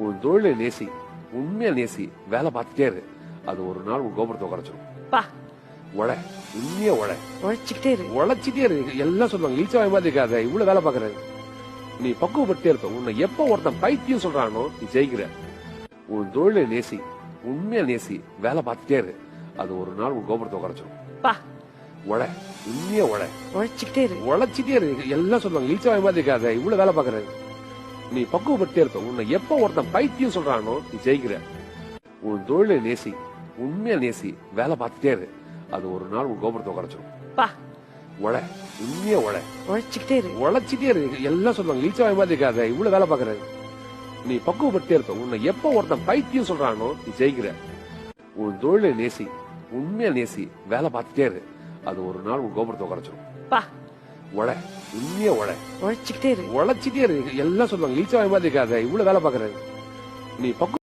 உன் தொழிலை நேசி, உண்மையா நேசி, வேலை பார்த்துட்டே இரு. அது ஒரு நாள் உன் கோபுரத்தை குறைச்சிடும். பா உழை, உண்மையா உழை, உழைச்சிக்கிட்டே இரு. உழைச்சிட்டே இரு. எல்லாம் சொல்லுவாங்க இழிச்ச வாய் மாதிரி இருக்காத, இவ்வளவு வேலை பாக்குறது. நீ பக்குவப்பட்டே இருப்ப. உன்னை எப்ப ஒருத்தன் பைத்தியம் சொல்றானோ நீ ஜெயிக்கிற. உன் தொழிலை நேசி, உண்மையா நேசி, வேலை பார்த்துட்டே இரு. அது ஒரு நாள் உன் கோபுரத்தை குறைச்சிடும். பா உழை, உண்மையா உழை, உழைச்சிக்கிட்டே இரு. உழைச்சிட்டே இரு. எல்லாம் சொல்லுவாங்க இழிச்ச வாய் மாதிரி இருக்காத, இவ்வளவு வேலை பாக்குறது. நீ பக்குவப்பட்டே இருப்ப. உன்னை எப்ப ஒருத்தன் பைத்தியம் சொல்றானோ நீ ஜெயிக்கிற. உன் தொழிலை நேசி, உண்மையா நேசி, வேலை பார்த்துட்டே இரு. அது ஒரு நாள் உன் கோபுரத்தை குறைச்சிடும். பா உழை, உண்மையா உழை, உழைச்சிக்கிட்டே இரு. உழைச்சிட்டே இரு. எல்லாம் சொல்லுவாங்க இழிச்ச வாய் மாதிரி இருக்காத, இவ்வளவு வேலை பாக்குறது. நீ பக்குவப்பட்டே இருப்ப. உன்னை எப்ப ஒருத்தன் பைத்தியம் சொல்றானோ நீ ஜெயிக்கிற. உன் தொழிலை நேசி, உண்மையா நேசி, வேலை பார்த்துட்டே இரு. அது ஒரு நாள் உன் கோபுரத்தை குறைச்சிடும். பா உழை, உண்மையா உழை, உழைச்சிக்கிட்டே இரு. உழைச்சிட்டே இரு. எல்லாம் சொல்லுவாங்க இழிச்ச வாய் மாதிரி இருக்காத, இவ்வளவு வேலை பாக்குறது. நீ பக்குவ